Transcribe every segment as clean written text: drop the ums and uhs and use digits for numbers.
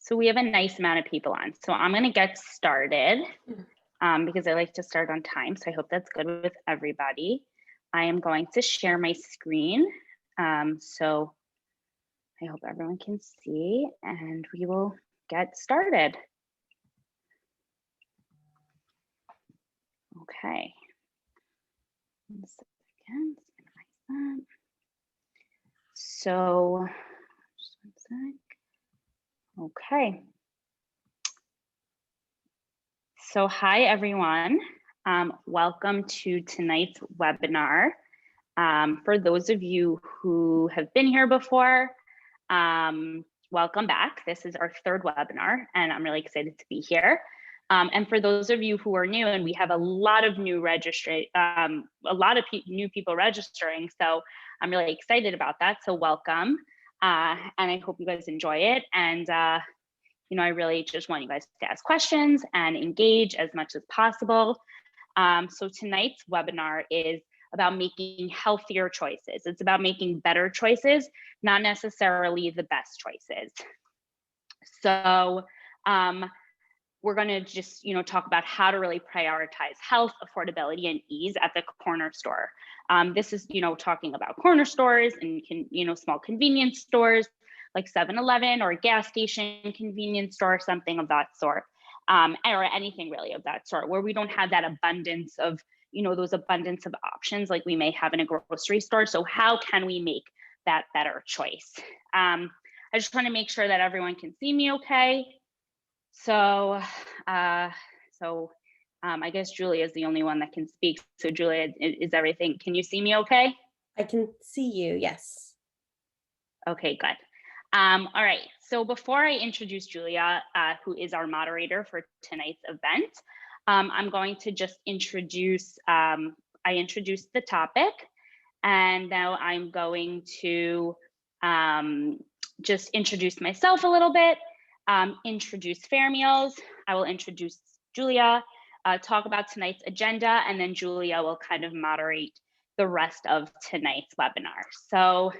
So we have a nice amount of people on. So I'm going to get started because I like to start on time. So I hope that's good with everybody. I am going to share my screen. So I hope everyone can see and we will get started. Okay. 1 second. So just 1 sec. Okay. So hi, everyone. Welcome to tonight's webinar. For those of you who have been here before, welcome back. This is our third webinar, and I'm really excited to be here. And for those of you who are new, and we have a lot of new new people registering, so I'm really excited about that. So welcome, and I hope you guys enjoy it. And I really just want you guys to ask questions and engage as much as possible. So tonight's webinar is about making healthier choices. It's about making better choices, not necessarily the best choices. So we're going to just talk about how to really prioritize health, affordability, and ease at the corner store. This is talking about corner stores and small convenience stores like 7-Eleven or a gas station convenience store, something of that sort, or anything really of that sort, where we don't have that abundance of those abundance of options like we may have in a grocery store. So how can we make that better choice? I just want to make sure that everyone can see me okay. So I guess Julia is the only one that can speak. So Julia, is everything, can you see me okay? I can see you, yes. Okay, good. All right, so before I introduce Julia, who is our moderator for tonight's event, I'm going to just introduce, I introduced the topic, and now I'm going to just introduce myself a little bit, introduce Fair Meals. I will introduce Julia, talk about tonight's agenda, and then Julia will kind of moderate the rest of tonight's webinar. So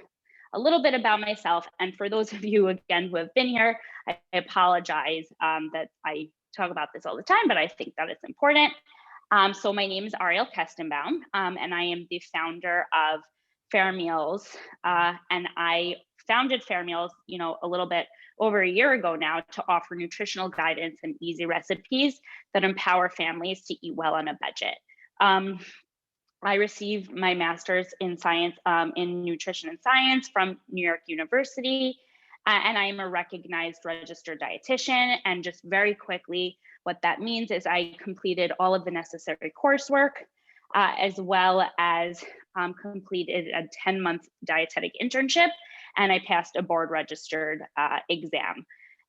a little bit about myself, and for those of you again who have been here, I apologize that I talk about this all the time, but I think that it's important. So my name is Ariel Kestenbaum, and I am the founder of Fair Meals, and I founded Fair Meals, a little bit over a year ago now, to offer nutritional guidance and easy recipes that empower families to eat well on a budget. I received my master's in science, in nutrition and science from New York University, and I am a recognized registered dietitian. And just very quickly, what that means is I completed all of the necessary coursework, as well as completed a 10-month dietetic internship, and I passed a board registered exam.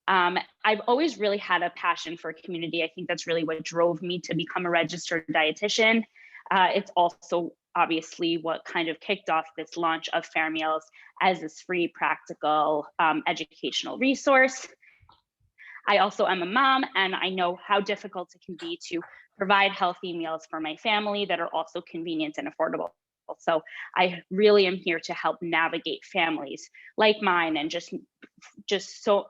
I've always really had a passion for community. I think that's really what drove me to become a registered dietitian. It's also obviously what kind of kicked off this launch of Fair Meals as this free, practical, educational resource. I also am a mom, and I know how difficult it can be to provide healthy meals for my family that are also convenient and affordable. So I really am here to help navigate families like mine, and just so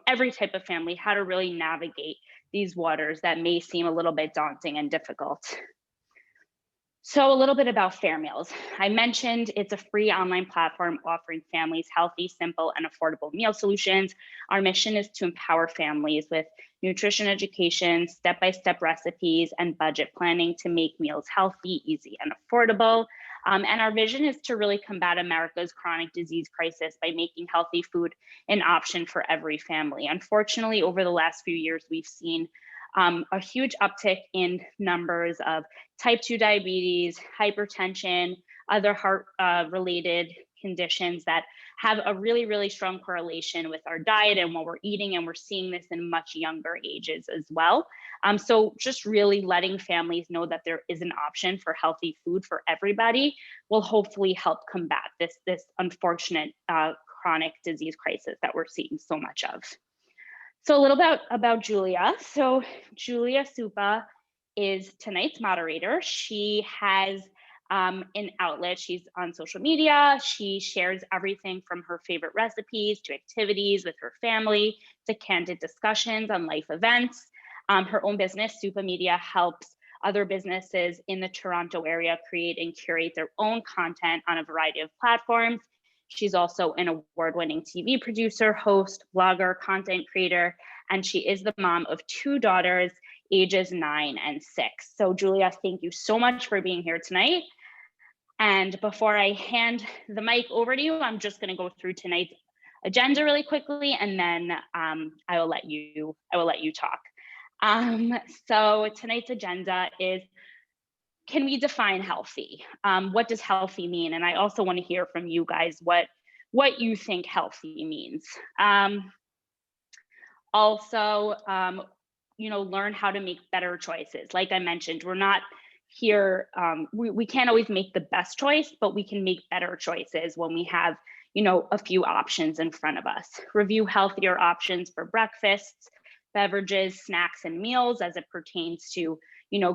every type of family, how to really navigate these waters that may seem a little bit daunting and difficult. So a little bit about Fair Meals. I mentioned it's a free online platform offering families healthy, simple, and affordable meal solutions. Our mission is to empower families with nutrition education, step-by-step recipes, and budget planning to make meals healthy, easy, and affordable. And our vision is to really combat America's chronic disease crisis by making healthy food an option for every family. Unfortunately, over the last few years, we've seen a huge uptick in numbers of type 2 diabetes, hypertension, other heart related conditions that have a really, really strong correlation with our diet and what we're eating. And we're seeing this in much younger ages as well. So just really letting families know that there is an option for healthy food for everybody will hopefully help combat this unfortunate chronic disease crisis that we're seeing so much of. So a little bit about Julia. So Julia Supa is tonight's moderator. She has an outlet. She's on social media. She shares everything from her favorite recipes to activities with her family to candid discussions on life events. Her own business, Supa Media, helps other businesses in the Toronto area create and curate their own content on a variety of platforms. She's also an award-winning TV producer, host, blogger, content creator, and she is the mom of 2 daughters, ages 9 and 6. So Julia, thank you so much for being here tonight. And before I hand the mic over to you, I'm just going to go through tonight's agenda really quickly, and then I will let you talk. So tonight's agenda is, can we define healthy? What does healthy mean? And I also want to hear from you guys what you think healthy means. Also, learn how to make better choices. Like I mentioned, we're not here, we can't always make the best choice, but we can make better choices when we have, a few options in front of us. Review healthier options for breakfasts, beverages, snacks, and meals as it pertains to,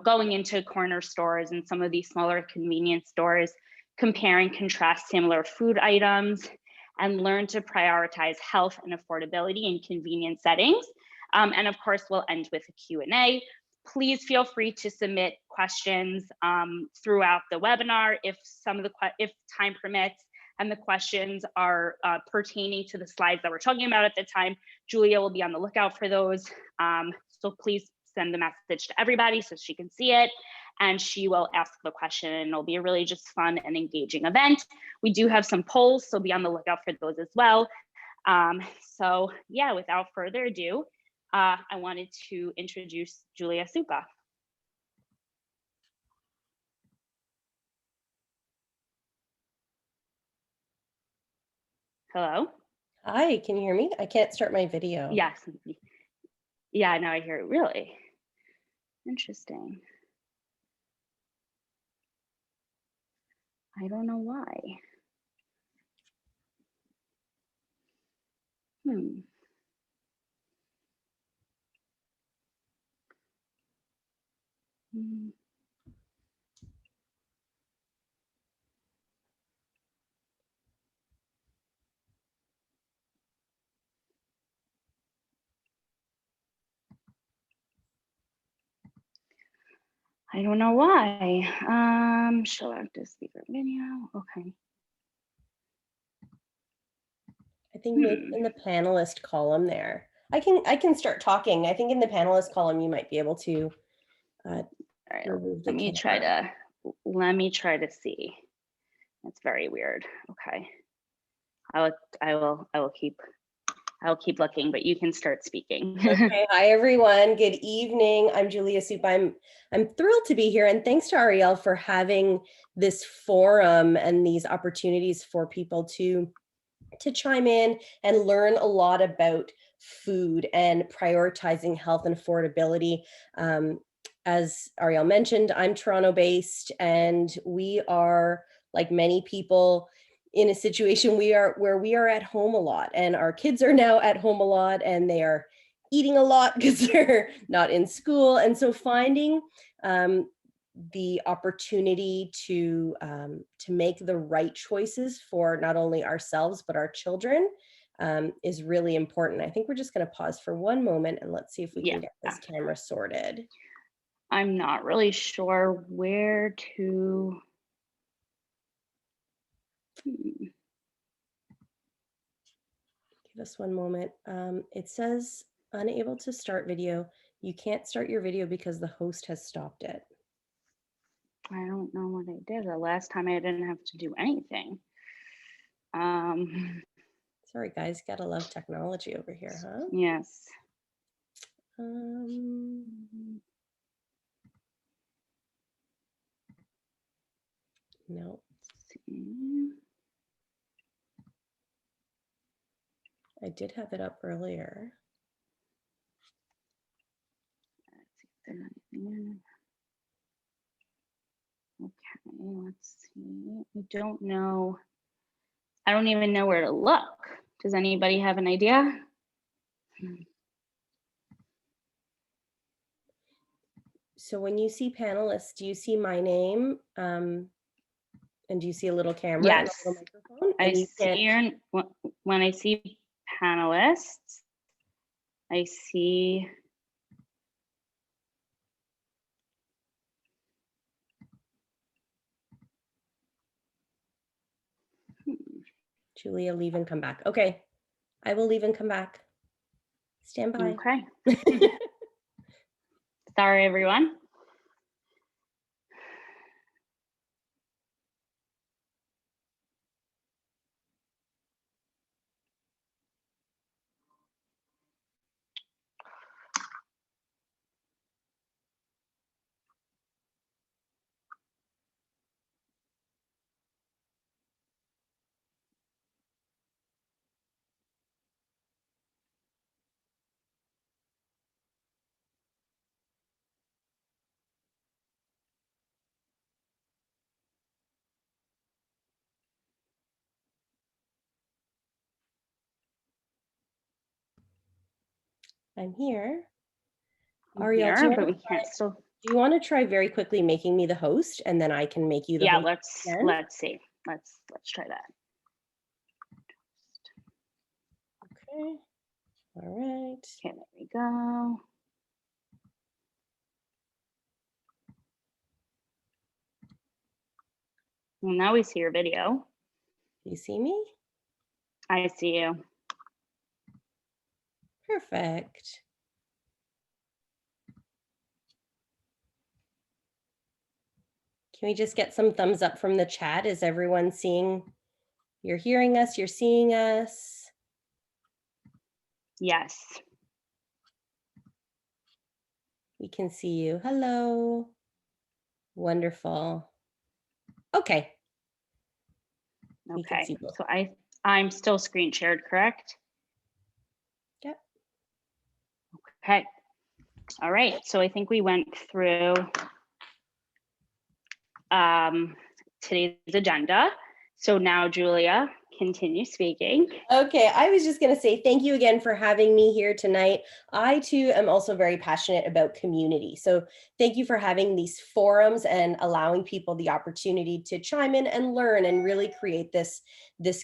going into corner stores and some of these smaller convenience stores, compare and contrast similar food items, and learn to prioritize health and affordability in convenient settings. And of course, we'll end with a Q&A. Please feel free to submit questions throughout the webinar if time permits, and the questions are pertaining to the slides that we're talking about at the time. Julia will be on the lookout for those. So please send the message to everybody so she can see it, and she will ask the question, and it'll be a really just fun and engaging event. We do have some polls, so be on the lookout for those as well. So yeah, without further ado, I wanted to introduce Julia Supa. Hello? Hi, can you hear me? I can't start my video. Yes. Yeah, now I hear it. Really? Interesting. I don't know why. I don't know why. Select the speaker video. Okay. I think maybe in the panelist column there. I can start talking. I think in the panelist column you might be able to all right, remove the let me try to see. That's very weird. Okay. I will keep looking, but you can start speaking. Okay. Hi everyone. Good evening. I'm Julia Supa. I'm thrilled to be here, and thanks to Ariel for having this forum and these opportunities for people to chime in and learn a lot about food and prioritizing health and affordability. As Ariel mentioned, I'm Toronto based, and we are, like many people, in a situation where we are at home a lot, and our kids are now at home a lot, and they are eating a lot because they're not in school. And so finding the opportunity to make the right choices for not only ourselves but our children is really important. I think we're just going to pause for one moment and let's see if we can get this camera sorted. I'm not really sure where to. Give us one moment. It says unable to start video. You can't start your video because the host has stopped it. I don't know what I did. The last time I didn't have to do anything. Sorry guys, gotta love technology over here, huh? Yes. No. I did have it up earlier. Okay, let's see. I don't know. I don't even know where to look. Does anybody have an idea? So when you see panelists, do you see my name? And do you see a little camera and a Yes, little microphone? I And you see can't, when I see panelists, I see, Julia, leave and come back. Okay, I will leave and come back. Stand by. okay. Sorry, everyone. I'm here. I'm Ariel, here, but we can't still. do you want to try very quickly making me the host, and then I can make you the Yeah, host again? let's see. Let's try that. Okay. All right. Okay, there we go. Well, now we see your video. Do you see me? I see you. Perfect. Can we just get some thumbs up from the chat? Is everyone seeing? You're hearing us, you're seeing us. Yes. We can see you. Hello. Wonderful. Okay. We can Okay. see both. So I'm still screen shared, correct? Yep. Okay. All right. So I think we went through today's agenda. So now, Julia, continue speaking. Okay, I was just going to say thank you again for having me here tonight. I too am also very passionate about community. So thank you for having these forums and allowing people the opportunity to chime in and learn and really create this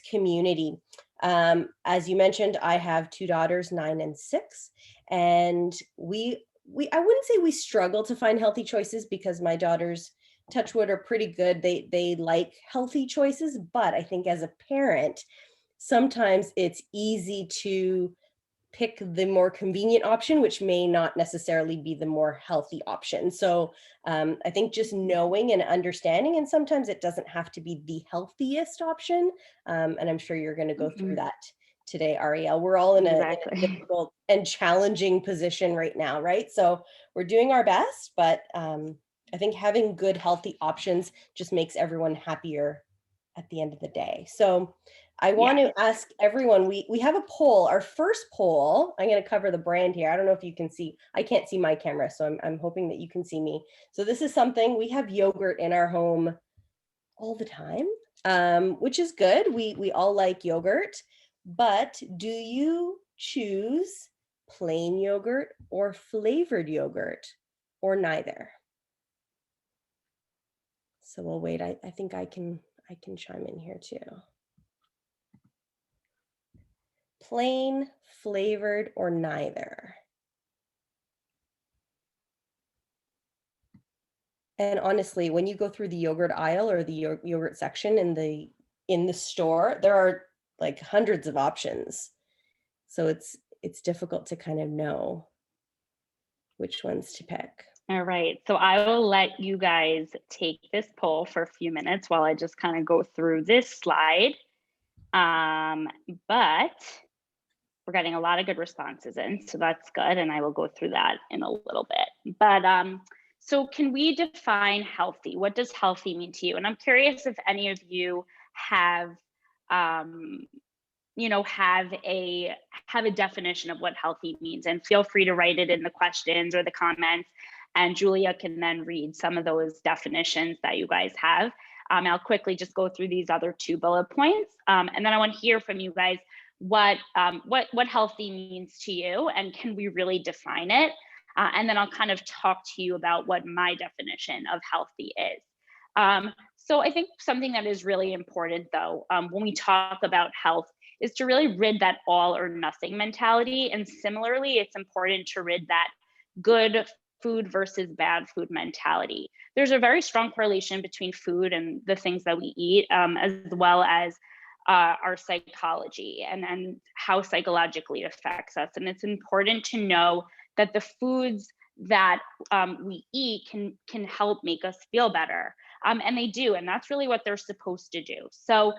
community. As you mentioned, I have two daughters, 9 and 6, and we I wouldn't say we struggle to find healthy choices because my daughters, touch wood, are pretty good. They like healthy choices, but I think as a parent, sometimes it's easy to pick the more convenient option, which may not necessarily be the more healthy option. So I think just knowing and understanding, and sometimes it doesn't have to be the healthiest option. And I'm sure you're going to go through that today, Ariel. We're all in a difficult and challenging position right now, right? So we're doing our best, but I think having good, healthy options just makes everyone happier at the end of the day. So I want to ask everyone, we have a poll. Our first poll, I'm going to cover the brand here. I don't know if you can see, I can't see my camera, so I'm hoping that you can see me. So this is something, we have yogurt in our home all the time, which is good. We all like yogurt, but do you choose plain yogurt or flavored yogurt, or neither? So we'll wait. I think I can chime in here too. Plain, flavored, or neither? And honestly, when you go through the yogurt aisle or the yogurt section in the store, there are like hundreds of options. So it's difficult to kind of know which ones to pick. All right, so I will let you guys take this poll for a few minutes while I just kind of go through this slide. But we're getting a lot of good responses in, so that's good. And I will go through that in a little bit. But so can we define healthy? What does healthy mean to you? And I'm curious if any of you have, you know, have a definition of what healthy means, and feel free to write it in the questions or the comments. And Julia can then read some of those definitions that you guys have. I'll quickly just go through these other 2 bullet points. And then I want to hear from you guys what healthy means to you, and can we really define it? And then I'll kind of talk to you about what my definition of healthy is. So I think something that is really important though, when we talk about health, is to really rid that all or nothing mentality. And similarly, it's important to rid that good food versus bad food mentality. There's a very strong correlation between food and the things that we eat, as well as our psychology and how psychologically it affects us. And it's important to know that the foods that we eat can help make us feel better, and they do, and that's really what they're supposed to do. So,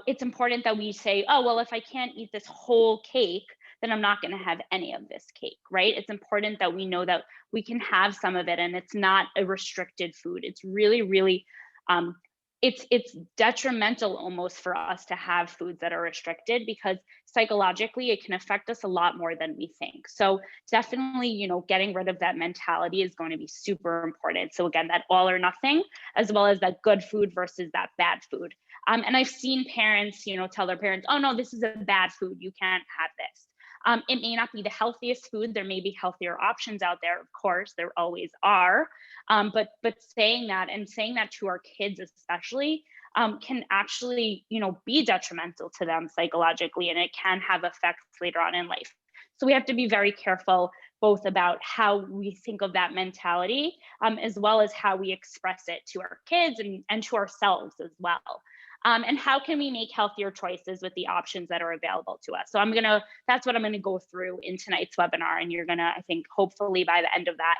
it's important that we say, oh well, if I can't eat this whole cake, then I'm not going to have any of this cake, right? It's important that we know that we can have some of it, and it's not a restricted food. It's really, really um, it's detrimental almost for us to have foods that are restricted, because psychologically it can affect us a lot more than we think. So definitely, getting rid of that mentality is going to be super important. So again, that all or nothing, as well as that good food versus that bad food. And I've seen parents, tell their parents, oh no, this is a bad food, you can't have this. It may not be the healthiest food. There may be healthier options out there. Of course, there always are. But saying that, and saying that to our kids especially, can actually, be detrimental to them psychologically, and it can have effects later on in life. So we have to be very careful both about how we think of that mentality, as well as how we express it to our kids and to ourselves as well. And how can we make healthier choices with the options that are available to us? So that's what I'm gonna go through in tonight's webinar. And you're gonna, I think, hopefully by the end of that,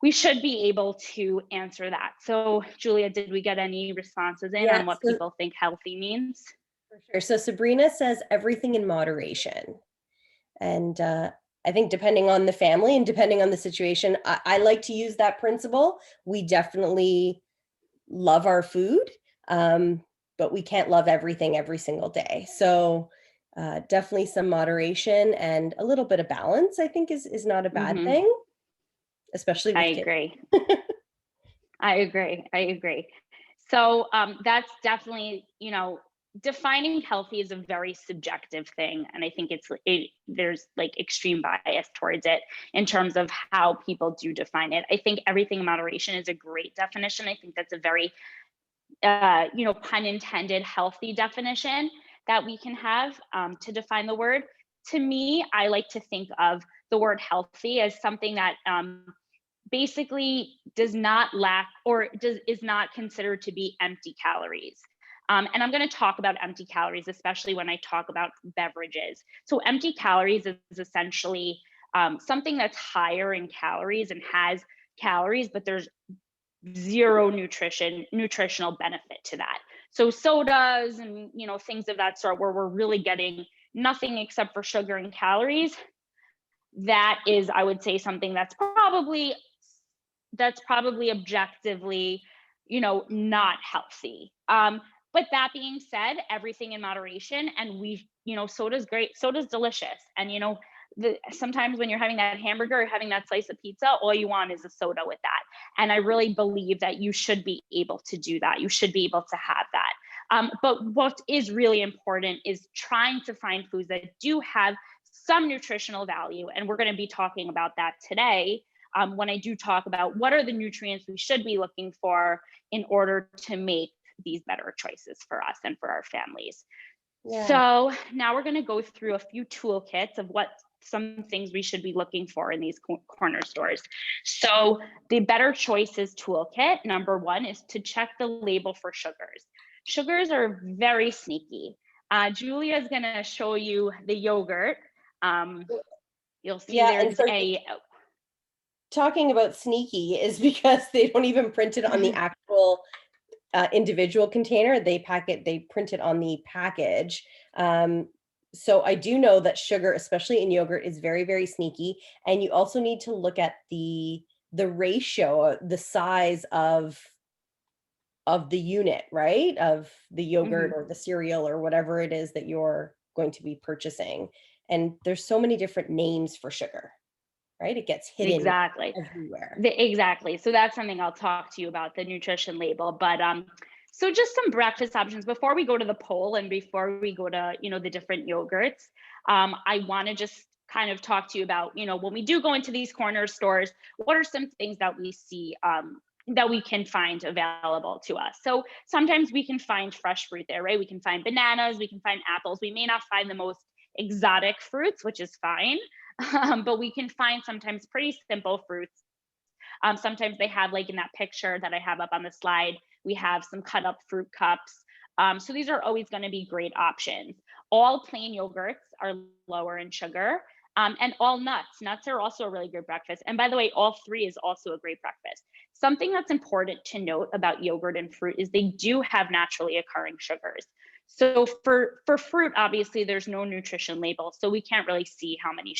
we should be able to answer that. So Julia, did we get any responses in on what people think healthy means? For sure. So Sabrina says everything in moderation. And I think depending on the family and depending on the situation, I like to use that principle. We definitely love our food, but we can't love everything every single day. So definitely some moderation and a little bit of balance, I think is not a bad thing, especially with kids. I agree. So that's definitely, defining healthy is a very subjective thing. And I think there's like extreme bias towards it in terms of how people do define it. I think everything in moderation is a great definition. I think that's a very, pun intended, healthy definition that we can have to define the word. To me, I like to think of the word healthy as something that basically does not lack or is not considered to be empty calories. And I'm going to talk about empty calories, especially when I talk about beverages. So empty calories is essentially something that's higher in calories and has calories, but there's zero nutritional benefit to that. So sodas and things of that sort, where we're really getting nothing except for sugar and calories, that is, I would say, something that's probably objectively, not healthy. But that being said, everything in moderation, and soda's great, soda's delicious. And sometimes when you're having that hamburger or having that slice of pizza, all you want is a soda with that. And I really believe that you should be able to do that. You should be able to have that. But what is really important is trying to find foods that do have some nutritional value. And we're going to be talking about that today. When I do talk about what are the nutrients we should be looking for in order to make these better choices for us and for our families. Yeah. So now we're going to go through a few toolkits of what some things we should be looking for in these corner stores. So the Better Choices toolkit, number one, is to check the label for sugars. Sugars are very sneaky. Julia is going to show you the yogurt. You'll see there's talking about sneaky is because they don't even print it on the actual individual container. They print it on the package. So I do know that sugar, especially in yogurt, is very, very sneaky. And you also need to look at the ratio, the size of the unit, right? Of the yogurt or the cereal or whatever it is that you're going to be purchasing. And there's so many different names for sugar. Right? It gets hidden everywhere. Exactly. So that's something I'll talk to you about, the nutrition label. But so just some breakfast options before we go to the poll and before we go to, the different yogurts. I want to just kind of talk to you about, when we do go into these corner stores, what are some things that we see that we can find available to us. So sometimes we can find fresh fruit there, right? We can find bananas, we can find apples. We may not find the most exotic fruits, which is fine, but we can find sometimes pretty simple fruits. Sometimes they have, like in that picture that I have up on the slide, we have some cut up fruit cups. So these are always going to be great options. All plain yogurts are lower in sugar. And all nuts. Nuts are also a really good breakfast. And by the way, all three is also a great breakfast. Something that's important to note about yogurt and fruit is they do have naturally occurring sugars. So for fruit, obviously, there's no nutrition label, so we can't really see how many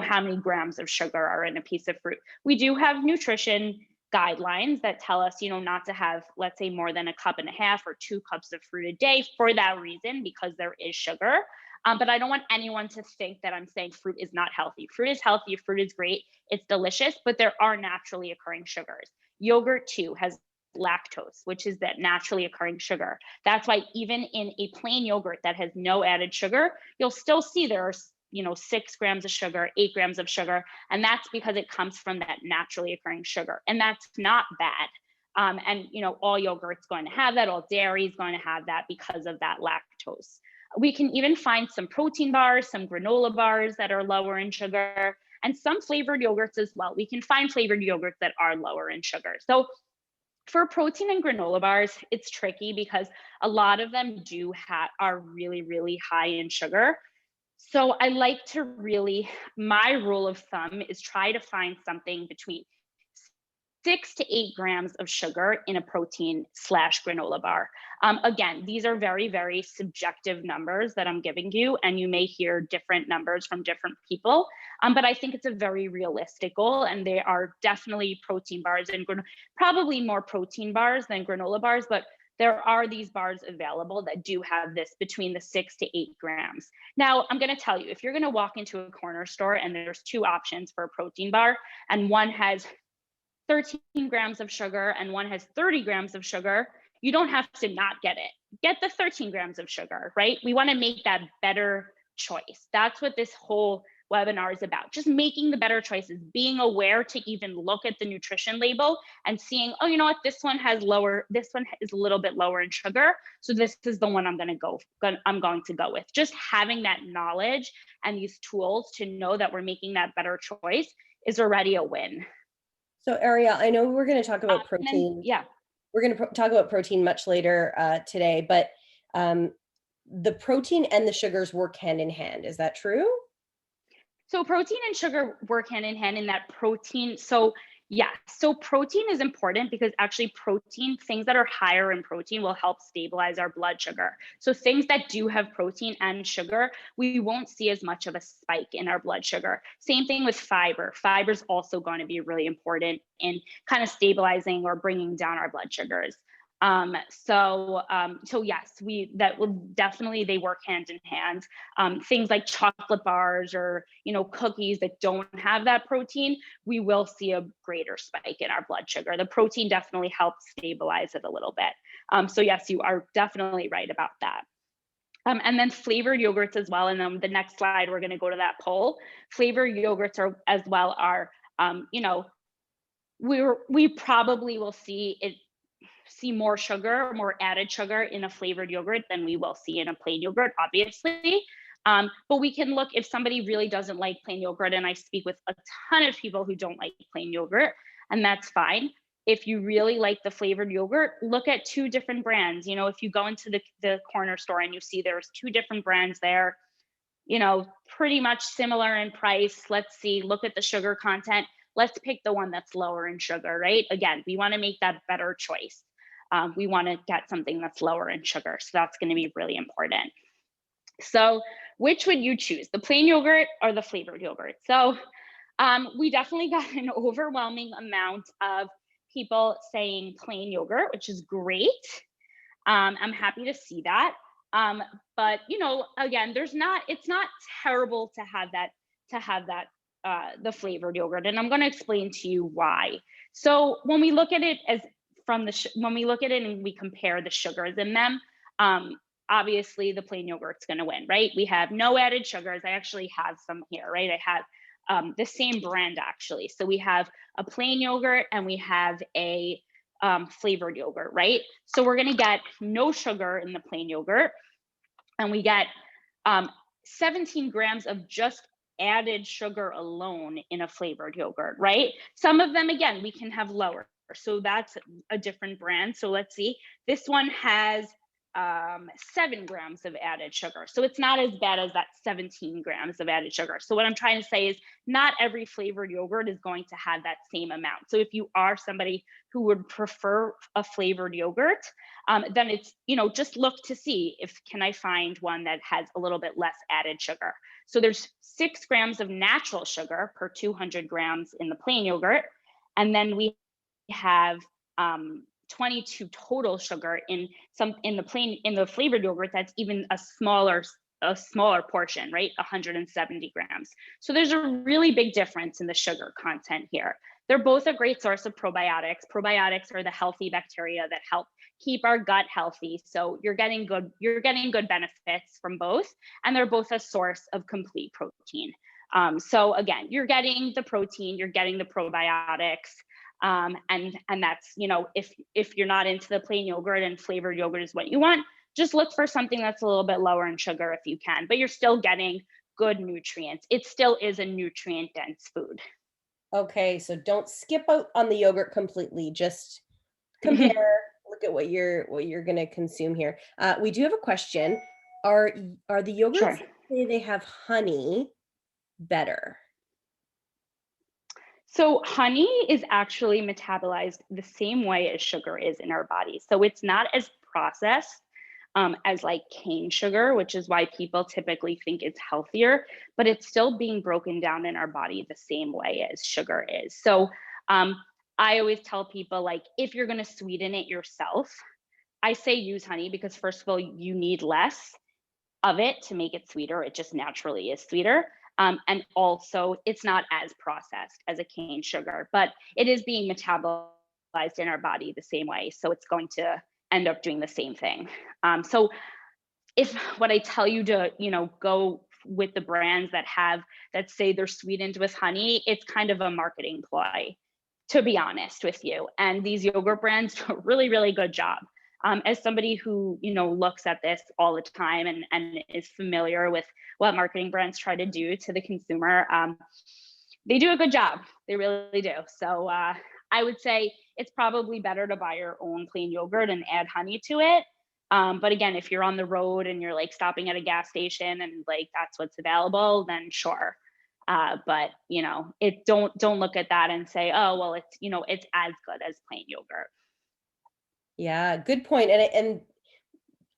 how many grams of sugar are in a piece of fruit. We do have nutrition guidelines that tell us, not to have, let's say, more than a cup and a half or 2 cups of fruit a day for that reason, because there is sugar. But I don't want anyone to think that I'm saying fruit is not healthy. Fruit is healthy, fruit is great, it's delicious, but there are naturally occurring sugars. Yogurt too has lactose, which is that naturally occurring sugar. That's why even in a plain yogurt that has no added sugar, you'll still see there are 6 grams of sugar, 8 grams of sugar, and that's because it comes from that naturally occurring sugar, and that's not bad. And all yogurt's going to have that, all dairy is going to have that because of that lactose. We can even find some protein bars, some granola bars that are lower in sugar, and some flavored yogurts as well. We can find flavored yogurts that are lower in sugar. So for protein and granola bars, it's tricky because a lot of them are really, really high in sugar. So I like to my rule of thumb is try to find something between 6 to 8 grams of sugar in a protein / granola bar. Again, these are very, very subjective numbers that I'm giving you, and you may hear different numbers from different people. But I think it's a very realistic goal, and they are definitely protein bars and probably more protein bars than granola bars, but there are these bars available that do have this between the 6 to 8 grams. Now, I'm going to tell you, if you're going to walk into a corner store and there's 2 options for a protein bar, and one has 13 grams of sugar and one has 30 grams of sugar, you don't have to not get it. Get the 13 grams of sugar, right? We want to make that better choice. That's what this whole webinar is about. Just making the better choices, being aware to even look at the nutrition label and seeing, oh, you know what, this one is a little bit lower in sugar, so this is the one I'm going to go with. Just having that knowledge and these tools to know that we're making that better choice is already a win. So Ariel, I know we're going to talk about protein. Yeah. We're going to talk about protein much later today, but the protein and the sugars work hand in hand. Is that true? So protein and sugar work hand in hand in that protein. So protein is important because actually things that are higher in protein will help stabilize our blood sugar. So things that do have protein and sugar, we won't see as much of a spike in our blood sugar. Same thing with fiber. Fiber is also going to be really important in kind of stabilizing or bringing down our blood sugars. So yes, that will definitely, they work hand in hand. Things like chocolate bars or, cookies that don't have that protein, we will see a greater spike in our blood sugar. The protein definitely helps stabilize it a little bit. So yes, you are definitely right about that. And then flavored yogurts as well. And then the next slide, we're going to go to that poll. Flavored yogurts are, we probably will see more sugar, more added sugar in a flavored yogurt than we will see in a plain yogurt, obviously. But we can look if somebody really doesn't like plain yogurt, and I speak with a ton of people who don't like plain yogurt, and that's fine. If you really like the flavored yogurt, look at 2 different brands. If you go into the corner store and you see there's 2 different brands there, pretty much similar in price. Let's see, look at the sugar content. Let's pick the one that's lower in sugar, right? Again, we want to make that better choice. We want to get something that's lower in sugar. So that's going to be really important. So which would you choose, the plain yogurt or the flavored yogurt? So we definitely got an overwhelming amount of people saying plain yogurt, which is great. I'm happy to see that. But again, it's not terrible to have that the flavored yogurt, and I'm going to explain to you why. So when we look at it when we look at it and we compare the sugars in them, obviously the plain yogurt's going to win, right? We have no added sugars. I actually have some here, right? I have the same brand actually. So we have a plain yogurt and we have a flavored yogurt, right? So we're going to get no sugar in the plain yogurt, and we get 17 grams of just added sugar alone in a flavored yogurt, right? Some of them, again, we can have lower. So that's a different brand. So let's see. This one has 7 grams of added sugar. So it's not as bad as that 17 grams of added sugar. So what I'm trying to say is not every flavored yogurt is going to have that same amount. So if you are somebody who would prefer a flavored yogurt, then it's, just look to see if can I find one that has a little bit less added sugar. So there's 6 grams of natural sugar per 200 grams in the plain yogurt. And then we have 22 total sugar in the flavored yogurt. That's even a smaller portion, right? 170 grams. So there's a really big difference in the sugar content here. They're both a great source of probiotics. Probiotics are the healthy bacteria that help keep our gut healthy. So you're getting good benefits from both, and they're both a source of complete protein. So again, you're getting the protein, you're getting the probiotics. And that's, if you're not into the plain yogurt and flavored yogurt is what you want, just look for something that's a little bit lower in sugar if you can, but you're still getting good nutrients. It still is a nutrient dense food. Okay, so don't skip out on the yogurt completely. Just compare, look at what you're going to consume here. We do have a question. Are the yogurts Sure. that say they have honey better? So honey is actually metabolized the same way as sugar is in our body. So it's not as processed as like cane sugar, which is why people typically think it's healthier, but it's still being broken down in our body the same way as sugar is. So I always tell people, like, if you're going to sweeten it yourself, I say use honey because first of all, you need less of it to make it sweeter. It just naturally is sweeter. And also, it's not as processed as a cane sugar, but it is being metabolized in our body the same way. So it's going to end up doing the same thing. So if what I tell you to, go with the brands that say they're sweetened with honey, it's kind of a marketing ploy, to be honest with you. And these yogurt brands do a really, really good job. As somebody who, looks at this all the time and is familiar with what marketing brands try to do to the consumer, they do a good job. They really do. So I would say it's probably better to buy your own plain yogurt and add honey to it. But again, if you're on the road and you're like stopping at a gas station and like that's what's available, then sure. But don't look at that and say, oh, well, it's as good as plain yogurt. Yeah, good point. And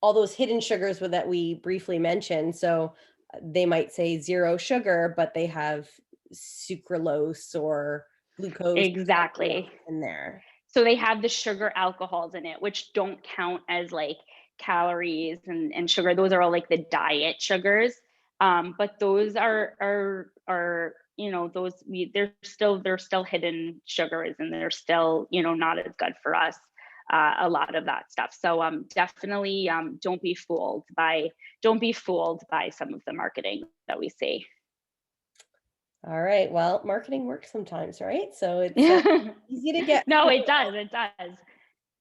all those hidden sugars that we briefly mentioned. So they might say 0 sugar, but they have sucralose or glucose Exactly. in there. So they have the sugar alcohols in it, which don't count as like calories and sugar. Those are all like the diet sugars. But those are they're still hidden sugars, and they're still not as good for us. A lot of that stuff. So definitely don't be fooled by some of the marketing that we see. All right. Well, marketing works sometimes, right? So it's easy to get. No, it does. It does.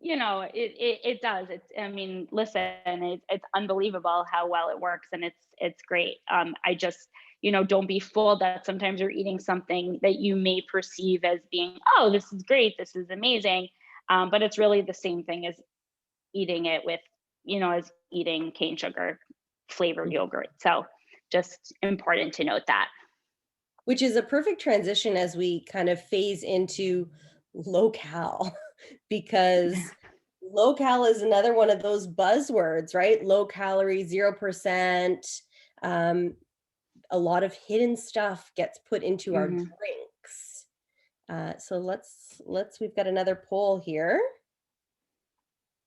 It does. I mean, listen, it's unbelievable how well it works, and it's great. I just, don't be fooled that sometimes you're eating something that you may perceive as being, oh, this is great, this is amazing, but it's really the same thing as eating it with, as eating cane sugar flavored yogurt. So just important to note that. Which is a perfect transition as we kind of phase into low cal, because low cal is another one of those buzzwords, right? Low calorie, 0%. A lot of hidden stuff gets put into our drinks. So we've got another poll here.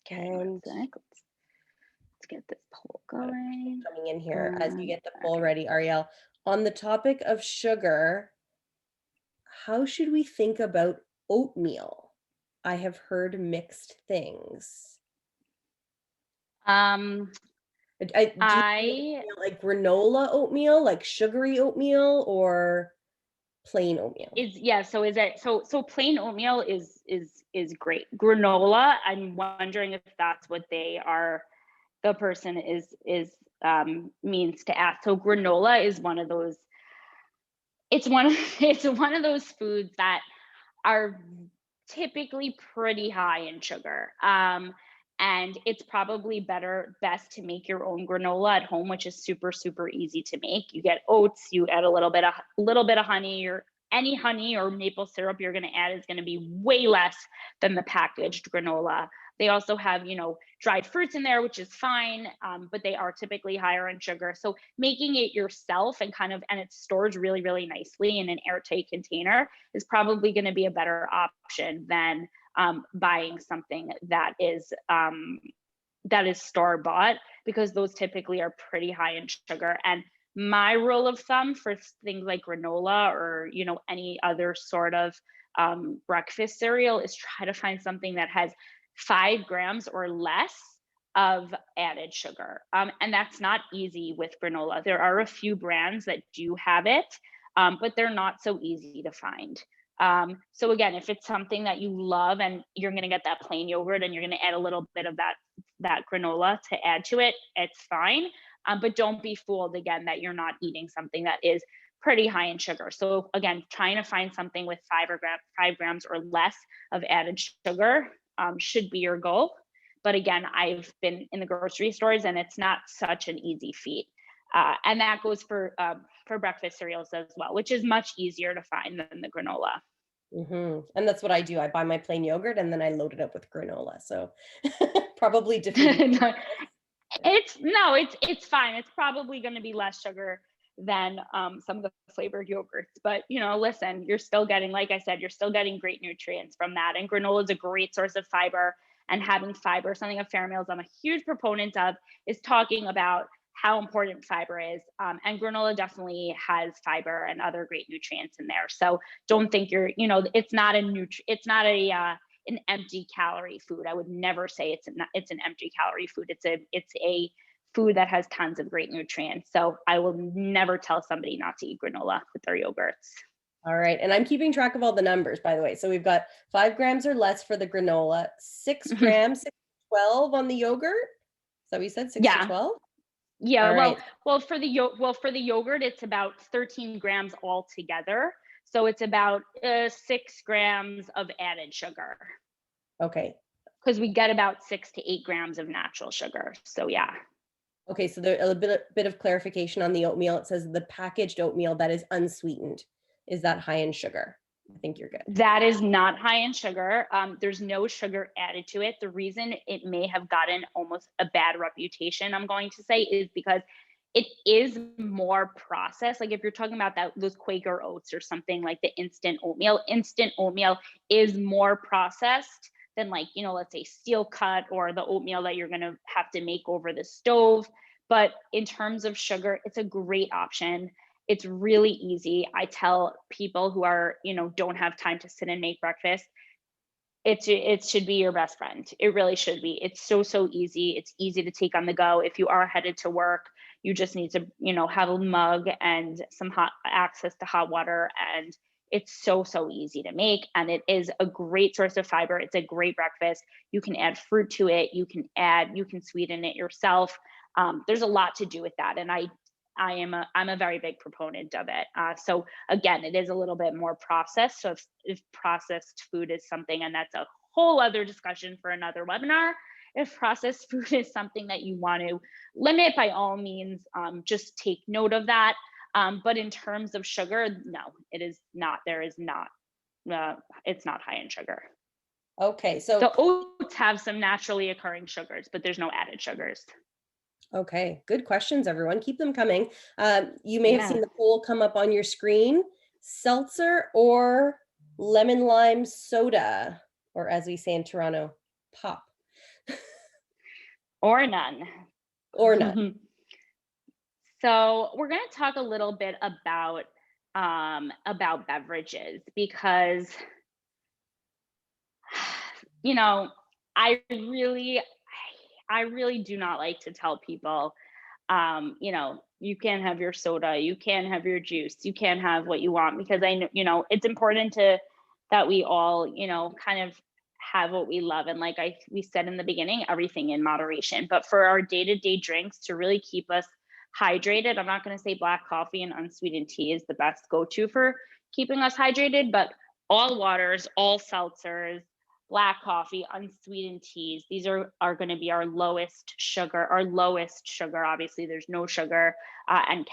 Okay, let's get this poll going. Coming in here as you get the poll ready, Ariel. On the topic of sugar, how should we think about oatmeal? I have heard mixed things. I Like granola oatmeal, like sugary oatmeal, or plain oatmeal? So is it so plain oatmeal is great. Granola, I'm wondering if that's what they are, the person is means to ask. So granola is one of those, it's one of it's one of those foods that are typically pretty high in sugar. And it's probably best to make your own granola at home, which is super, super easy to make. You get oats, you add a little bit of honey, or any honey or maple syrup you're going to add is going to be way less than the packaged granola. They also have, dried fruits in there, which is fine, but they are typically higher in sugar. So making it yourself and it stores really, really nicely in an airtight container is probably going to be a better option than buying something that is store bought, because those typically are pretty high in sugar. And my rule of thumb for things like granola or any other sort of breakfast cereal is try to find something that has 5 grams or less of added sugar. And that's not easy with granola. There are a few brands that do have it, but they're not so easy to find. So again, if it's something that you love and you're going to get that plain yogurt and you're going to add a little bit of that granola to add to it, it's fine. But don't be fooled again that you're not eating something that is pretty high in sugar. So again, trying to find something with 5 grams or less of added sugar should be your goal. But again, I've been in the grocery stores and it's not such an easy feat. And that goes for breakfast cereals as well, which is much easier to find than the granola. And that's what I do. I buy my plain yogurt and then I load it up with granola. So probably defeating. No, it's fine. It's probably going to be less sugar than some of the flavored yogurts, but listen, you're still getting, like I said, you're still getting great nutrients from that. And granola is a great source of fiber. And having fiber, something of Fair Meals I'm a huge proponent of, is talking about how important fiber is. And granola definitely has fiber and other great nutrients in there. So don't think it's not an empty calorie food. I would never say it's an empty calorie food. It's a food that has tons of great nutrients. So I will never tell somebody not to eat granola with their yogurts. All right. And I'm keeping track of all the numbers, by the way. So we've got 5 grams or less for the granola, 6 grams, 6 to 12 on the yogurt. So we said 6 to Yeah. 12. Yeah, All right. well, for the yogurt, it's about 13 grams altogether. So it's about 6 grams of added sugar, Okay. because we get about 6 to 8 grams of natural sugar. So yeah, Okay. So there a bit of clarification on the oatmeal. It says the packaged oatmeal that is unsweetened. Is that high in sugar? I think you're good. that is not high in sugar. There's no sugar added to it. The reason it may have gotten almost a bad reputation, I'm going to say, is because it is more processed. Like if you're talking about those Quaker oats or something like the instant oatmeal is more processed than, like, let's say steel cut or the oatmeal that you're going to have to make over the stove. But in terms of sugar, it's a great option. It's really easy. I tell people who don't have time to sit and make breakfast, it should be your best friend. It really should be. It's so easy. It's easy to take on the go. If you are headed to work, you just need to, have a mug and some access to hot water, and it's so easy to make. And it is a great source of fiber. It's a great breakfast. You can add fruit to it. You can sweeten it yourself. There's a lot to do with that. And I'm a very big proponent of it. So again, it is a little bit more processed. So if processed food is something, and that's a whole other discussion for another webinar, if processed food is something that you want to limit, by all means, just take note of that. But in terms of sugar, no, it is not. It's not high in sugar. Okay. So The oats have some naturally occurring sugars, but there's no added sugars. okay, good questions, everyone. Keep them coming. You may have Yeah. seen the poll come up on your screen. Seltzer or lemon lime soda, or as we say in Toronto, pop, Or none. or none. So we're going to talk a little bit about beverages, because I really do not like to tell people You know, you can have your soda, you can have your juice, you can have what you want, because I know, you know, it's important to that we all, you know, kind of have what we love. And like we said in the beginning, everything in moderation. But for our day-to-day drinks to really keep us hydrated, I'm not going to say black coffee and unsweetened tea is the best go-to for keeping us hydrated, but all waters, all seltzers, black coffee, unsweetened teas. These are going to be our lowest sugar, our lowest sugar. Obviously, there's no sugar and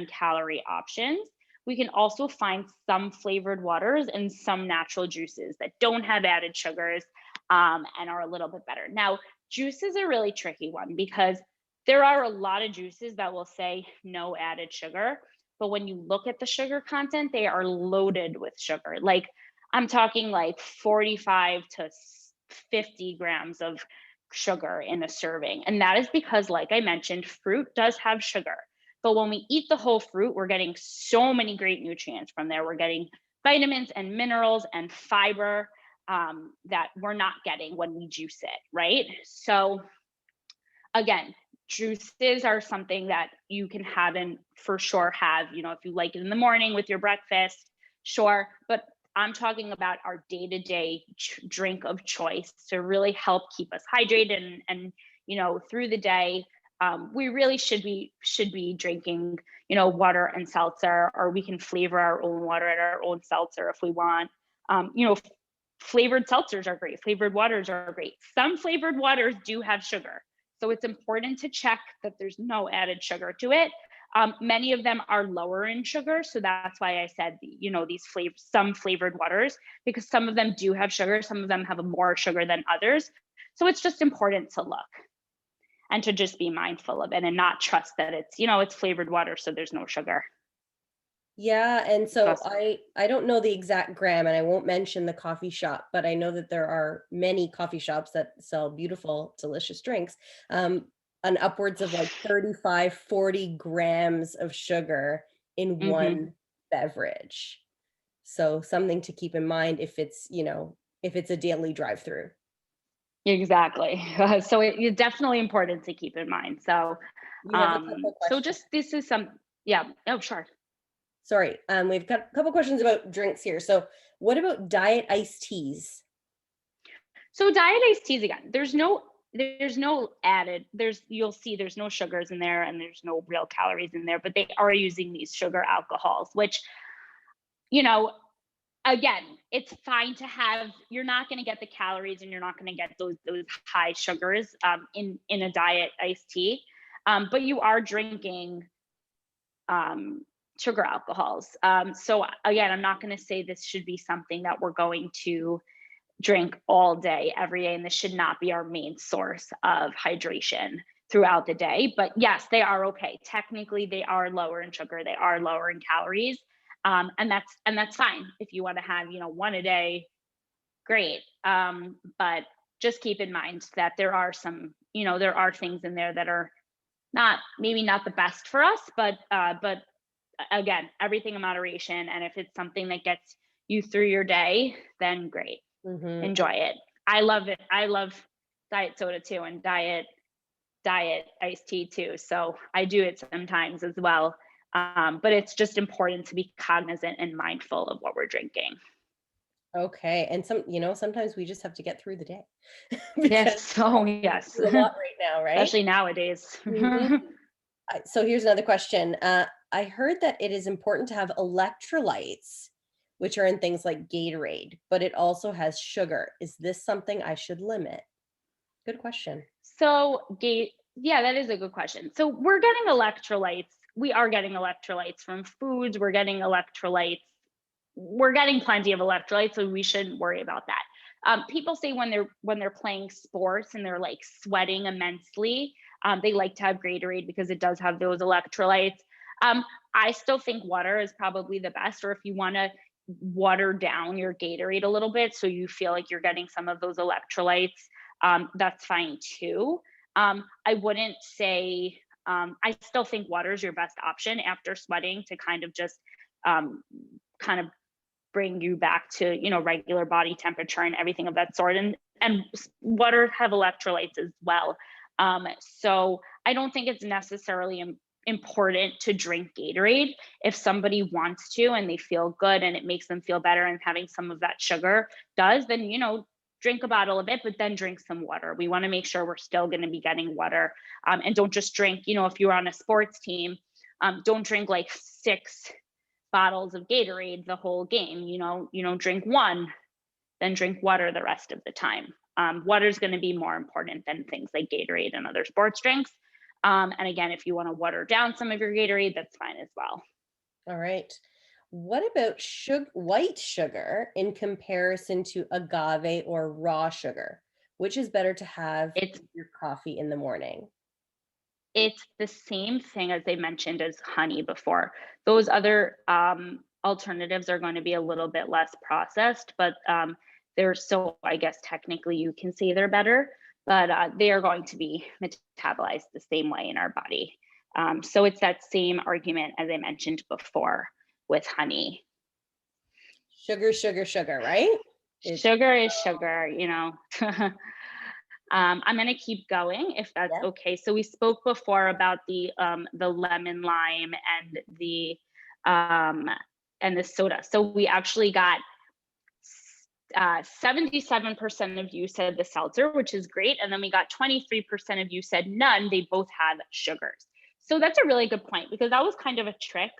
calorie options. We can also find some flavored waters and some natural juices that don't have added sugars and are a little bit better. Now, juice is a really tricky one because there are a lot of juices that will say no added sugar, but when you look at the sugar content, they are loaded with sugar. Like I'm talking like 45 to 50 grams of sugar in a serving. And that is because, like I mentioned, fruit does have sugar. But when we eat the whole fruit, we're getting so many great nutrients from there. We're getting vitamins and minerals and fiber that we're not getting when we juice it, right? So, again, juices are something that you can have and for sure have, you know, if you like it in the morning with your breakfast, sure. But I'm talking about our day-to-day drink of choice to really help keep us hydrated and you know, through the day. We really should be drinking, you know, water and seltzer, or we can flavor our own water and our own seltzer if we want. You know, flavored seltzers are great. Flavored waters are great. Some flavored waters do have sugar, so it's important to check that there's no added sugar to it. Many of them are lower in sugar, so that's why I said, you know, these some flavored waters, because some of them do have sugar, some of them have more sugar than others. So it's just important to look and to just be mindful of it and not trust that it's, you know, it's flavored water, so there's no sugar. Yeah, and so Trust. I don't know the exact gram, and I won't mention the coffee shop, but I know that there are many coffee shops that sell beautiful, delicious drinks, on upwards of like 35, 40 grams of sugar in Hmm. one beverage. So something to keep in mind if it's, you know, if it's a daily drive-through. Exactly. So it's definitely important to keep in mind. So, We have a couple so questions. just this is some, yeah. Oh, sure. Sorry, we've got a couple questions about drinks here. So what about diet iced teas? So diet iced teas again. There's no added. You'll see there's no sugars in there and there's no real calories in there, but they are using these sugar alcohols, which, you know, again, it's fine to have. You're not going to get the calories and you're not going to get those high sugars in a diet iced tea, but you are drinking um, sugar alcohols. So again, I'm not going to say this should be something that we're going to drink all day, every day, and this should not be our main source of hydration throughout the day. But yes, they are okay. Technically, they are lower in sugar, they are lower in calories, and that's fine if you want to have, you know, one a day. Great, but just keep in mind that there are some, you know, there are things in there that are not maybe not the best for us, but again, everything in moderation. And if it's something that gets you through your day, then great. Mhm. Enjoy it. I love it. I love diet soda too, and diet iced tea too. So I do it sometimes as well. But it's just important to be cognizant and mindful of what we're drinking. Okay, and you know, sometimes we just have to get through the day Yes. because So yes, we do a lot right now, right? especially nowadays. Mhm. So here's another question. I heard that it is important to have electrolytes, which are in things like Gatorade, but it also has sugar. Is this something I should limit? Good question. Yeah, that is a good question. So we're getting electrolytes. We are getting electrolytes from foods. We're getting plenty of electrolytes, so we shouldn't worry about that. People say when they're playing sports and they're like sweating immensely, they like to have Gatorade because it does have those electrolytes. Um, I still think water is probably the best, or if you want to water down your Gatorade a little bit so you feel like you're getting some of those electrolytes, that's fine too. I wouldn't say. I still think water is your best option after sweating to kind of just um, kind of bring you back to, you know, regular body temperature and everything of that sort. And water have electrolytes as well. So I don't think it's necessarily important to drink Gatorade. If somebody wants to and they feel good and it makes them feel better and having some of that sugar does, then, drink a bottle of it, but then drink some water. We want to make sure we're still going to be getting water, and don't just drink, if you're on a sports team, don't drink like 6 bottles of Gatorade the whole game. Drink one, then drink water the rest of the time. Water is going to be more important than things like Gatorade and other sports drinks. And again, if you want to water down some of your Gatorade, that's fine as well. All right. What about white sugar in comparison to agave or raw sugar? Which is better to have It's with your coffee in the morning? it's the same thing as they mentioned as honey before. Those other alternatives are going to be a little bit less processed, but they're still, I guess, technically you can say they're better, but they are going to be metabolized the same way in our body. So it's that same argument as I mentioned before with honey. Sugar, sugar, sugar, right? Sugar is sugar. I'm going to keep going if that's Yeah. okay. So we spoke before about the lemon lime um, and the soda. So we actually got 77% of you said the seltzer, which is great, and then we got 23% of you said none. They both had sugars. So that's a really good point, because that was kind of a trick,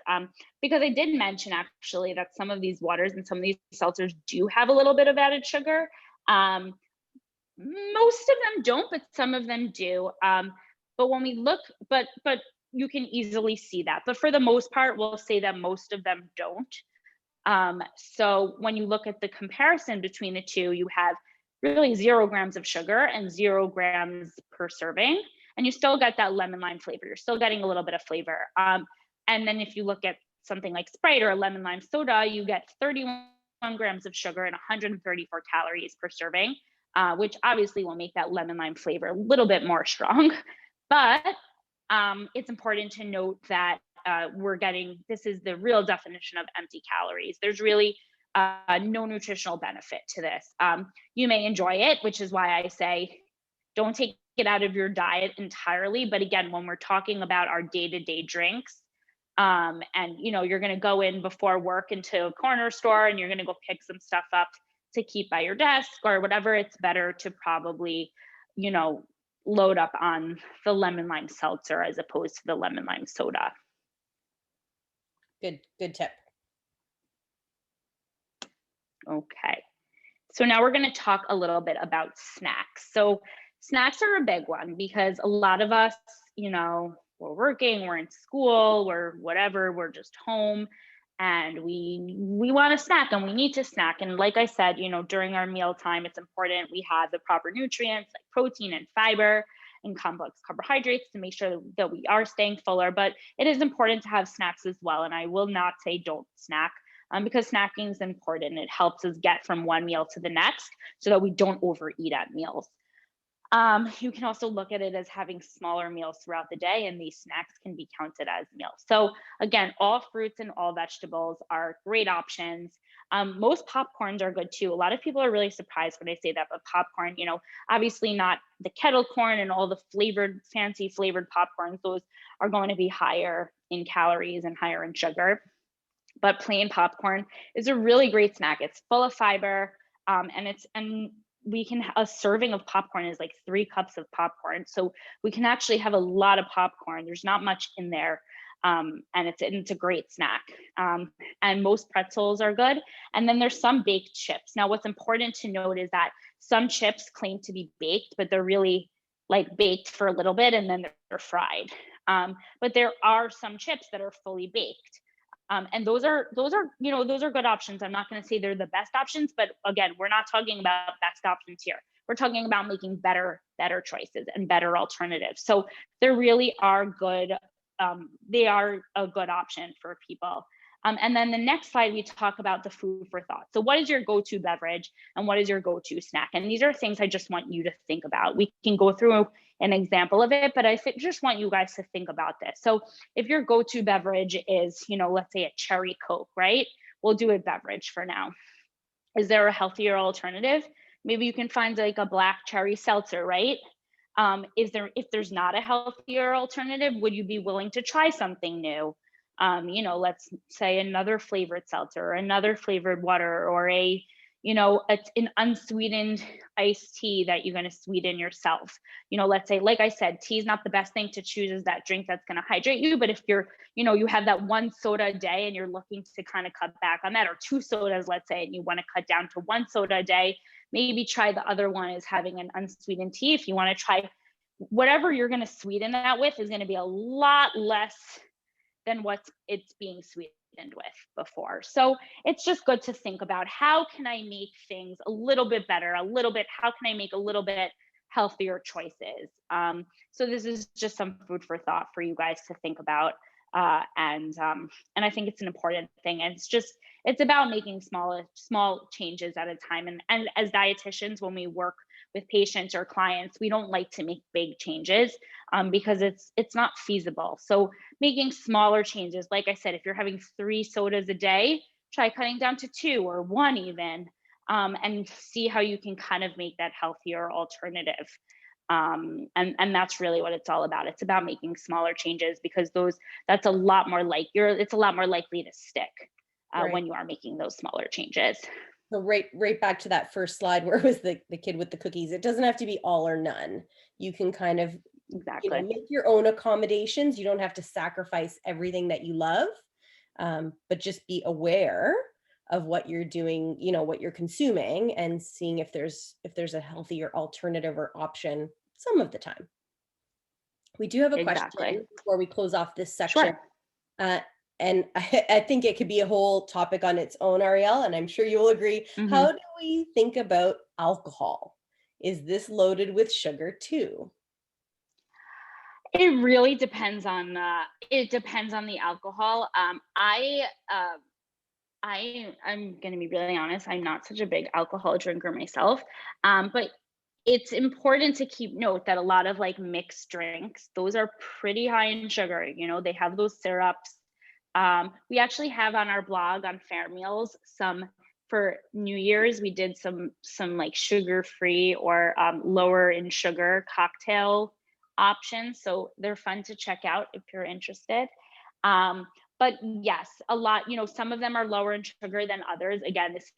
because I did mention actually that some of these waters and some of these seltzers do have a little bit of added sugar. Most of them don't, but some of them do. But when we look, but you can easily see that. But for the most part, we'll say that most of them don't. So when you look at the comparison between the two, you have really 0 grams of sugar and 0 grams per serving, and you still get that lemon lime flavor. You're still getting a little bit of flavor. And then if you look at something like Sprite or a lemon lime soda, you get 31 grams of sugar and 134 calories per serving, which obviously will make that lemon lime flavor a little bit more strong. But it's important to note that this is the real definition of empty calories. There's really no nutritional benefit to this. You may enjoy it, which is why I say don't take it out of your diet entirely. But again, when we're talking about our day-to-day drinks, and you're going to go in before work into a corner store and you're going to go pick some stuff up to keep by your desk or whatever, it's better to probably, load up on the lemon lime seltzer as opposed to the lemon lime soda. Good tip. Okay. So now we're going to talk a little bit about snacks. So snacks are a big one because a lot of us, we're working, we're in school, we're whatever, we're just home, and we want to snack and we need to snack. And like I said, during our meal time, it's important we have the proper nutrients like protein and fiber and complex carbohydrates to make sure that we are staying fuller. But it is important to have snacks as well. And I will not say don't snack, because snacking is important. It helps us get from one meal to the next so that we don't overeat at meals. You can also look at it as having smaller meals throughout the day, and these snacks can be counted as meals. So again, all fruits and all vegetables are great options. Most popcorns are good too. A lot of people are really surprised when I say that, but popcorn, obviously not the kettle corn and all the fancy flavored popcorns. Those are going to be higher in calories and higher in sugar. But plain popcorn is a really great snack. It's full of fiber, and a serving of popcorn is like 3 cups of popcorn. So we can actually have a lot of popcorn. There's not much in there. And it's a great snack. And most pretzels are good. And then there's some baked chips. Now, what's important to note is that some chips claim to be baked, but they're really like baked for a little bit and then they're fried. But there are some chips that are fully baked. And those are good options. I'm not going to say they're the best options, but again, we're not talking about best options here. We're talking about making better choices and better alternatives. So there really are good. They are a good option for people. And then the next slide, we talk about the food for thought. So what is your go-to beverage and what is your go-to snack? And these are things I just want you to think about. We can go through an example of it, but I just want you guys to think about this. So if your go-to beverage is, let's say a cherry Coke, right? We'll do a beverage for now. Is there a healthier alternative? Maybe you can find like a black cherry seltzer, right? If there's not a healthier alternative, would you be willing to try something new? Let's say another flavored seltzer, or another flavored water, or an unsweetened iced tea that you're going to sweeten yourself. Let's say, like I said, tea is not the best thing to choose as that drink that's going to hydrate you. But if you have that one soda a day and you're looking to kind of cut back on that, or two sodas, let's say, and you want to cut down to one soda a day, maybe try the other one is having an unsweetened tea. If you want to try whatever you're going to sweeten that with, is going to be a lot less than what it's being sweetened with before. So it's just good to think about, how can I make things a little bit better, how can I make a little bit healthier choices? So this is just some food for thought for you guys to think about. And I think it's an important thing. And it's about making small changes at a time. And as dietitians, when we work with patients or clients, we don't like to make big changes because it's not feasible. So making smaller changes, like I said, if you're having 3 sodas a day, try cutting down to 2 or 1 even, and see how you can kind of make that healthier alternative. And that's really what it's all about. It's about making smaller changes, because it's a lot more likely to stick Right. when you are making those smaller changes. So right back to that first slide where it was the kid with the cookies. It doesn't have to be all or none. You can kind of, Exactly. make your own accommodations. You don't have to sacrifice everything that you love, but just be aware of what you're doing, what you're consuming, and seeing if there's a healthier alternative or option some of the time. We do have a Exactly. question before we close off this section. Sure. Uh, and I think it could be a whole topic on its own, Ariel, and I'm sure you will agree. Mhm. How do we think about alcohol? Is this loaded with sugar too? It really depends on the alcohol. I'm going to be really honest. I'm not such a big alcohol drinker myself. But it's important to keep note that a lot of like mixed drinks, those are pretty high in sugar. They have those syrups. We actually have on our blog on Fair Meals for New Year's. We did some like sugar-free or lower in sugar cocktail options. So they're fun to check out if you're interested. Um, but yes, a lot, some of them are lower in sugar than others. Again, this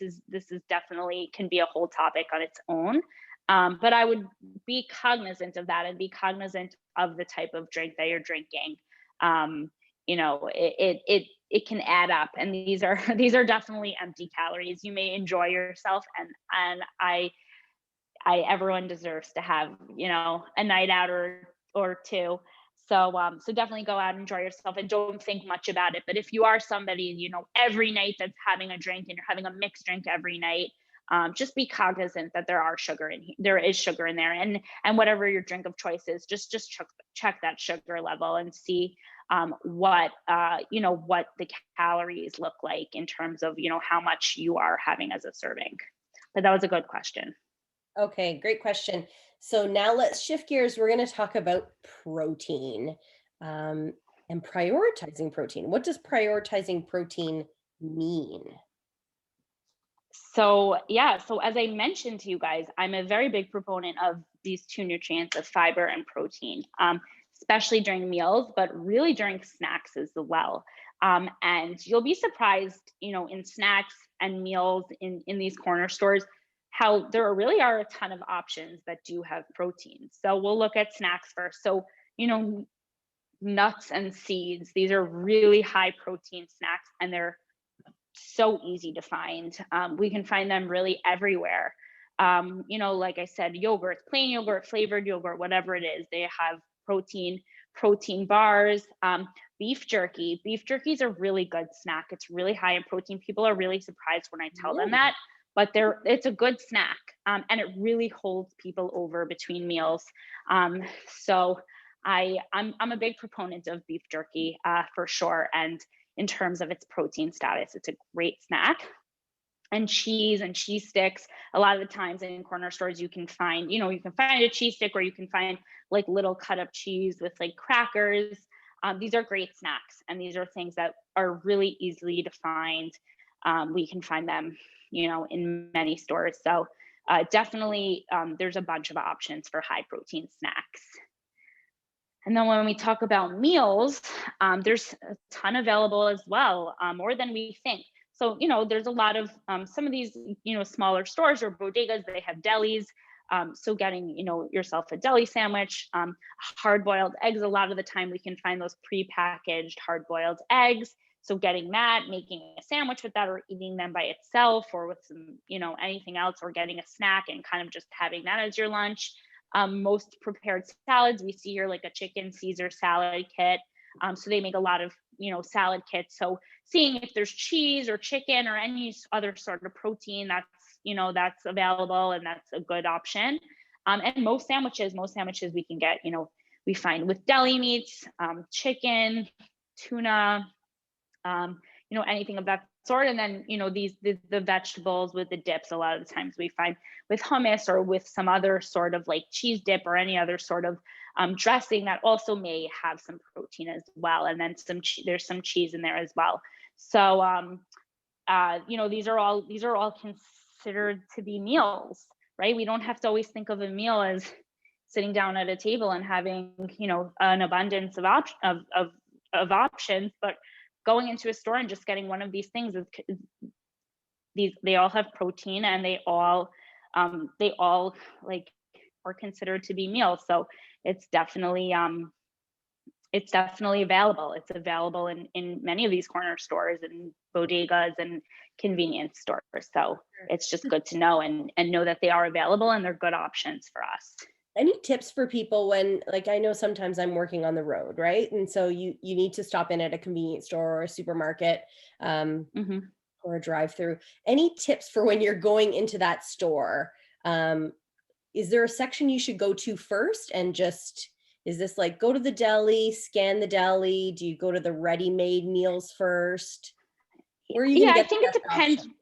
is definitely can be a whole topic on its own. But I would be cognizant of that and be cognizant of the type of drink that you're drinking. Um, it can add up, and these are these are definitely empty calories. You may enjoy yourself, and everyone deserves to have a night out or two. So definitely go out and enjoy yourself and don't think much about it. But if you are somebody every night that's having a drink, and you're having a mixed drink every night, just be cognizant that there is sugar in there, and whatever your drink of choice is, just check that sugar level and see what the calories look like in terms of how much you are having as a serving. But that was a good question. Okay, great question. So now let's shift gears. We're going to talk about protein, um, and prioritizing protein. What does prioritizing protein mean? So as I mentioned to you guys, I'm a very big proponent of these 2 nutrients of fiber and protein, especially during meals, but really during snacks as well. And you'll be surprised, in snacks and meals in these corner stores, how there really are a ton of options that do have protein. So we'll look at snacks first. So, nuts and seeds, these are really high protein snacks, and they're so easy to find. We can find them really everywhere. Like I said, yogurt, plain yogurt, flavored yogurt, whatever it is, they have protein bars. Beef jerky. Beef jerky is a really good snack. It's really high in protein. People are really surprised when I tell them Really? that, but it's a good snack, and it really holds people over between meals. So I'm a big proponent of beef jerky for sure. And in terms of its protein status, it's a great snack. And cheese sticks. A lot of the times in corner stores, you can find a cheese stick, or you can find like little cut up cheese with like crackers. These are great snacks, and these are things that are really easily to find. We can find them, in many stores. So definitely there's a bunch of options for high protein snacks. And then when we talk about meals, there's a ton available as well, more than we think. So, there's a lot of some of these, smaller stores or bodegas, they have delis. So getting, yourself a deli sandwich, hard-boiled eggs, a lot of the time we can find those pre-packaged hard-boiled eggs. So getting that, making a sandwich with that, or eating them by itself or with some, anything else, or getting a snack and kind of just having that as your lunch. Most prepared salads we see here, like a chicken Caesar salad kit. So they make a lot of, salad kits. So seeing if there's cheese or chicken or any other sort of protein that's available, and that's a good option. And most sandwiches we can get, we find with deli meats, chicken, tuna, anything of that sort. And then, the vegetables with the dips, a lot of the times we find with hummus or with some other sort of like cheese dip or any other sort of dressing that also may have some protein as well. And then there's some cheese in there as well. So, these are all considered to be meals, right? We don't have to always think of a meal as sitting down at a table and having, an abundance of options, but going into a store and just getting one of these things they all have protein, and they all like are considered to be meals. So it's definitely available. It's available in many of these corner stores and bodegas and convenience stores. So it's just good to know and know that they are available and they're good options for us. Any tips for people when, like, I know sometimes I'm working on the road, right? And so you need to stop in at a convenience store or a supermarket, Hmm. or a drive-through. Any tips for when you're going into that store? Is there a section you should go to first, and just, is this like go to the deli, scan the deli? Do you go to the ready-made meals first? Where are you Yeah, going to I get the think it best depends. options?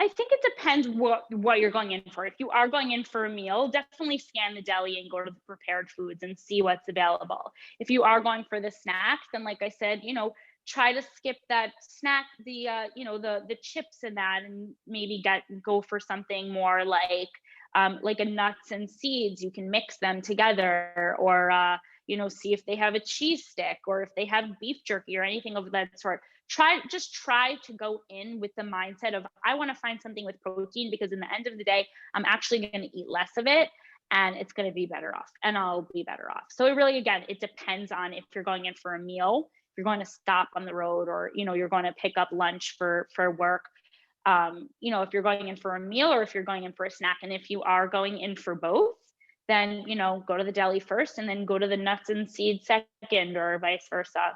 I think it depends what you're going in for. If you are going in for a meal, definitely scan the deli and go to the prepared foods and see what's available. If you are going for the snacks, then like I said, try to skip that snack, the chips and that, and maybe go for something more like a nuts and seeds. You can mix them together, or see if they have a cheese stick, or if they have beef jerky or anything of that sort. Try to go in with the mindset of, I want to find something with protein, because in the end of the day, I'm actually going to eat less of it, and it's going to be better off, and I'll be better off. So it really, again, it depends on if you're going in for a meal, if you're going to stop on the road, or you're going to pick up lunch for work. If you're going in for a meal or if you're going in for a snack. And if you are going in for both, then go to the deli first and then go to the nuts and seeds second, or vice versa.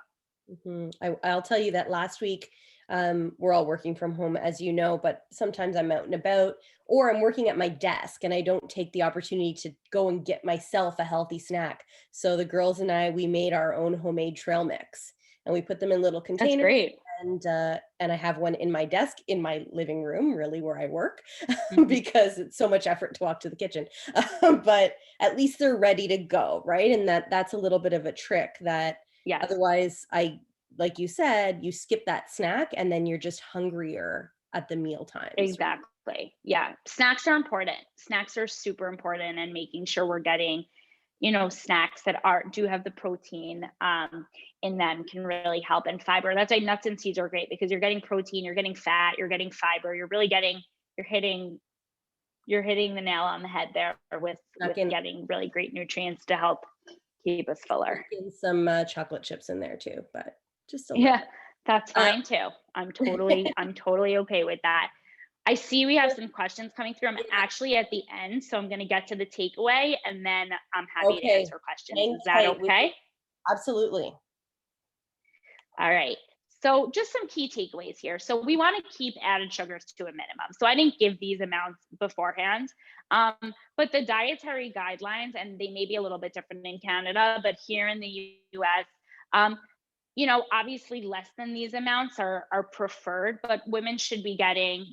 I'll tell you that last week, we're all working from home, as you know, but sometimes I'm out and about, or I'm working at my desk and I don't take the opportunity to go and get myself a healthy snack. So the girls and we made our own homemade trail mix, and we put them in little That's containers. great. And I have one in my desk in my living room, really, where I work, Hmm. because it's so much effort to walk to the kitchen. But at least they're ready to go, right? And that's a little bit of a trick that Yes. otherwise, like you said, you skip that snack and then you're just hungrier at the meal times. Exactly. Yeah. Snacks are important. Snacks are super important, and making sure we're getting, snacks that do have the protein in them can really help. And fiber. That's why nuts and seeds are great, because you're getting protein, you're getting fat, you're getting fiber, you're hitting the nail on the head there with Snuck in, getting really great nutrients to help keep us fuller. some chocolate chips in there too, but just a little Yeah, bit. that's Uh, fine too. I'm totally okay with that. I see we have some questions coming through. I'm actually at the end, so I'm going to get to the takeaway, and then I'm happy to okay, answer questions. hang Is that tight. okay? Absolutely. All right. So just some key takeaways here. So we want to keep added sugars to a minimum. So I didn't give these amounts beforehand, um, but the dietary guidelines, and they may be a little bit different in Canada, but here in the US, um, obviously less than these amounts are preferred, but women should be getting,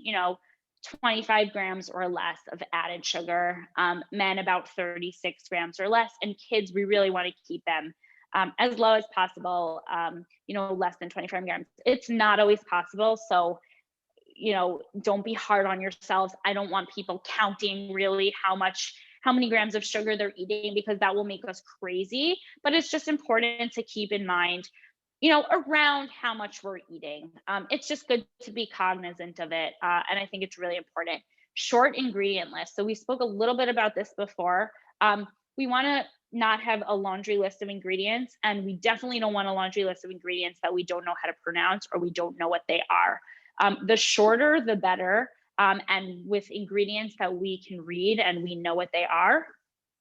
25 grams or less of added sugar. Men about 36 grams or less, and kids, we really want to keep them as low as possible. Less than 25 grams. It's not always possible, so don't be hard on yourselves. I don't want people counting really how many grams of sugar they're eating, because that will make us crazy. But it's just important to keep in mind, around how much we're eating. It's just good to be cognizant of it. And I think it's really important. Short ingredient list. So we spoke a little bit about this before. We want to not have a laundry list of ingredients, and we definitely don't want a laundry list of ingredients that we don't know how to pronounce or we don't know what they are. The shorter, the better. And with ingredients that we can read and we know what they are,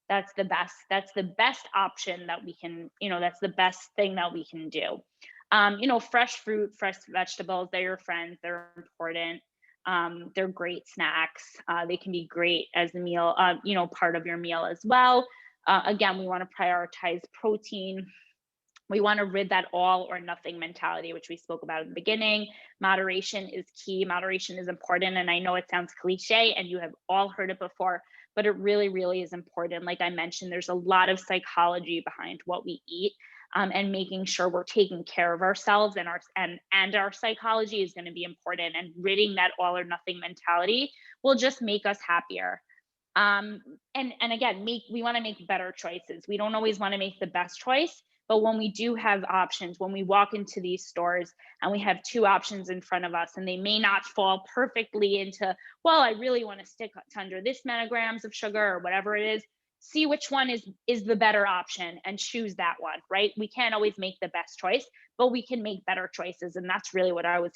that's the best. That's the best option that we can, that's the best thing that we can do. Fresh fruit, fresh vegetables, they're your friends, they're important. They're great snacks. They can be great as a meal, part of your meal as well. Again, we want to prioritize protein. We want to rid that all or nothing mentality, which we spoke about in the beginning. Moderation is key. Moderation is important. And I know it sounds cliche and you have all heard it before, but it really, really is important. Like I mentioned, there's a lot of psychology behind what we eat, and making sure we're taking care of ourselves and our psychology is going to be important. And ridding that all or nothing mentality will just make us happier. And again, we want to make better choices. We don't always want to make the best choice, but when we do have options, when we walk into these stores and we have two options in front of us and they may not fall perfectly into, well, I really want to stick to under this nanograms of sugar or whatever it is, see which one is the better option and choose that one, right? We can't always make the best choice, but we can make better choices. And that's really what I'm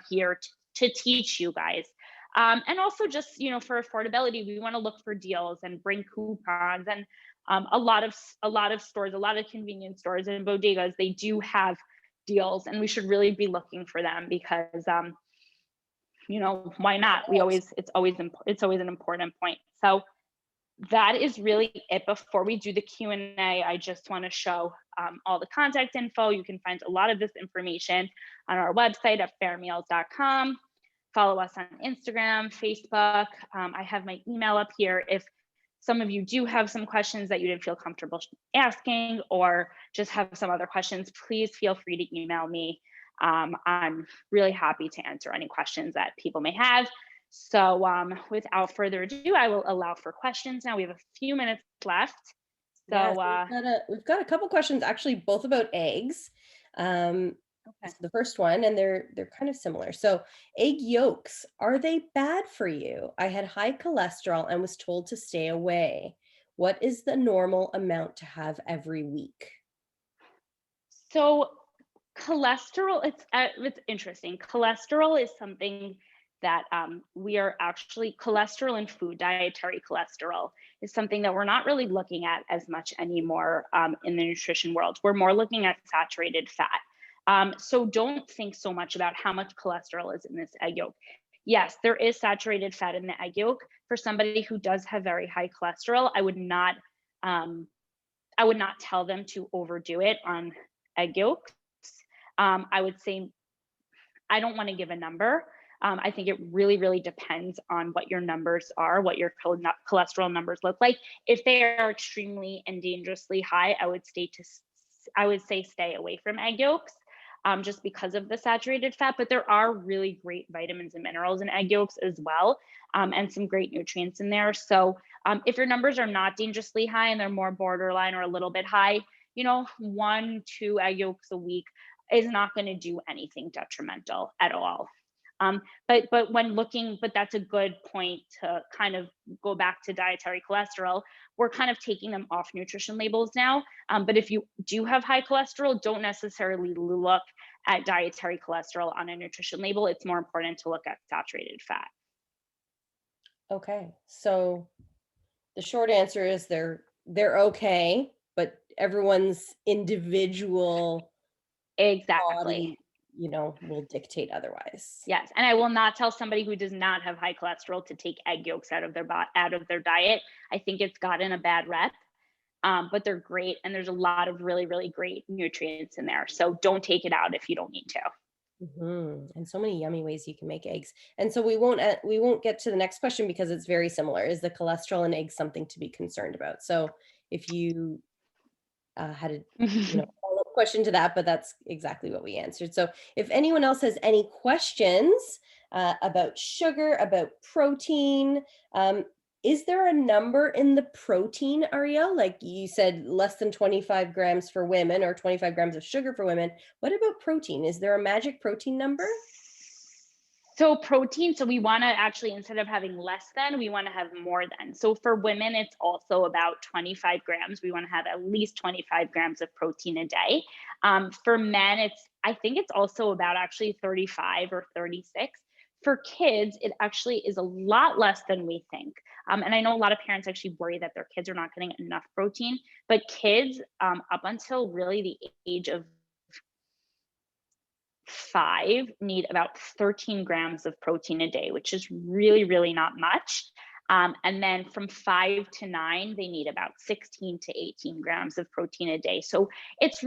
here to teach you guys. And also just, for affordability, we want to look for deals and bring coupons. And a lot of stores, a lot of convenience stores and bodegas, they do have deals, and we should really be looking for them because, why not? It's always an important point. So that is really it. Before we do the Q&A, I just want to show all the contact info. You can find a lot of this information on our website at fairmeals.com. Follow us on Instagram, Facebook. I have my email up here. If some of you do have some questions that you didn't feel comfortable asking or just have some other questions, please feel free to email me. I'm really happy to answer any questions that people may have. So without further ado, I will allow for questions. Now we have a few minutes left. So we've got a couple questions, actually, both about eggs. Okay. The first one, and they're kind of similar. So, egg yolks, are they bad for you? I had high cholesterol and was told to stay away. What is the normal amount to have every week? So, cholesterol, it's interesting. Cholesterol is something that cholesterol in food, dietary cholesterol, is something that we're not really looking at as much anymore in the nutrition world. We're more looking at saturated fat. So don't think so much about how much cholesterol is in this egg yolk. Yes, there is saturated fat in the egg yolk. For somebody who does have very high cholesterol, I would not tell them to overdo it on egg yolks. I would say, I don't want to give a number. I think it really, really depends on what your numbers are, what your cholesterol numbers look like. If they are extremely and dangerously high, I would say stay away from egg yolks. Just because of the saturated fat, but there are really great vitamins and minerals in egg yolks as well, and some great nutrients in there. So if your numbers are not dangerously high and they're more borderline or a little bit high, 1-2 egg yolks a week is not going to do anything detrimental at all. But that's a good point to kind of go back to dietary cholesterol. We're kind of taking them off nutrition labels now. But if you do have high cholesterol, don't necessarily look at dietary cholesterol on a nutrition label. It's more important to look at saturated fat. Okay, so the short answer is they're okay, but everyone's individual Exactly. body, will dictate otherwise. Yes, and I will not tell somebody who does not have high cholesterol to take egg yolks out of their diet. I think it's gotten a bad rep, but they're great, and there's a lot of really, really great nutrients in there. So don't take it out if you don't need to. And so many yummy ways you can make eggs. And so we won't get to the next question because it's very similar. Is the cholesterol in eggs something to be concerned about? So if you had a follow-up question to that, but that's exactly what we answered. So if anyone else has any questions, about sugar, about protein. Is there a number in the protein, Ariel? Like you said, less than 25 grams for women or 25 grams of sugar for women. What about protein? Is there a magic protein number? So protein, so we want to actually, instead of having less than, we want to have more than. So for women, it's also about 25 grams. We want to have at least 25 grams of protein a day. For men, I think it's also about actually 35 or 36. For kids, it actually is a lot less than we think. And I know a lot of parents actually worry that their kids are not getting enough protein, but kids up until really the age of 5 need about 13 grams of protein a day, which is really, really not much. And then from 5 to 9, they need about 16 to 18 grams of protein a day. So it's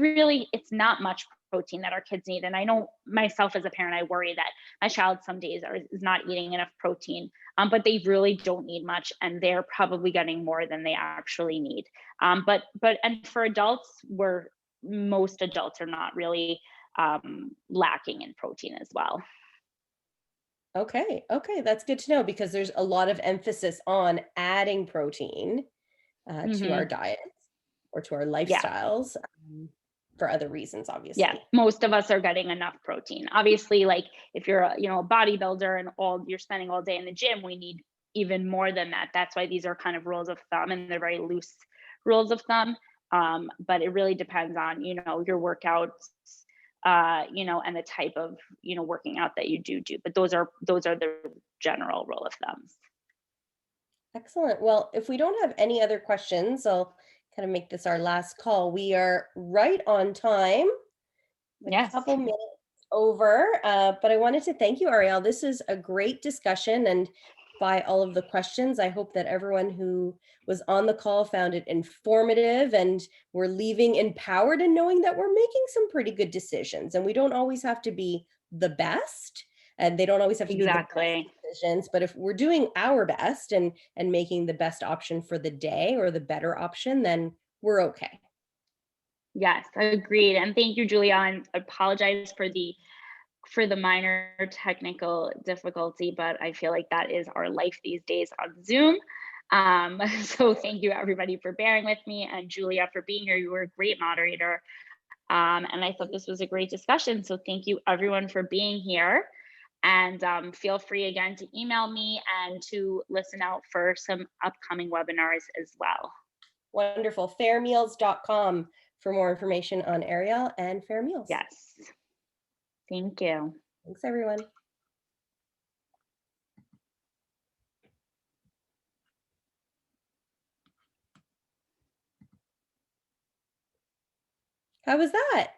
not much protein that our kids need. And I know myself as a parent, I worry that my child some days is not eating enough protein, but they really don't need much, and they're probably getting more than they actually need. And for adults, most adults are not really lacking in protein as well. Okay, okay, that's good to know because there's a lot of emphasis on adding protein to our Hmm. diets or to our Yeah, lifestyles for other reasons, yeah. obviously. Most of us are getting enough protein. Obviously, like if you're a bodybuilder and you're spending all day in the gym, we need even more than that. That's why these are kind of rules of thumb, and they're very loose rules of thumb. But it really depends on your workouts, and the type of working out that you do. But those are the general rule of thumbs. Excellent. Well, if we don't have any other questions, I'll kind of make this our last call. We are right on time, a Yes. couple minutes over, but I wanted to thank you, Ariel. This is a great discussion, and by all of the questions, I hope that everyone who was on the call found it informative and we're leaving empowered and knowing that we're making some pretty good decisions. And we don't always have to be the best, and they don't always have to be the best Exactly. decisions. But if we're doing our best and making the best option for the day or the better option, then we're okay. Yes, agreed. And thank you, Julia. And I apologize for the minor technical difficulty, but I feel like that is our life these days on Zoom. So thank you everybody for bearing with me, and Julia for being here. You were a great moderator. And I thought this was a great discussion. So thank you everyone for being here. And feel free again to email me and to listen out for some upcoming webinars as well. Wonderful. Fairmeals.com for more information on Ariel and Fair Meals. Yes. Thank you. Thanks, everyone. How was that?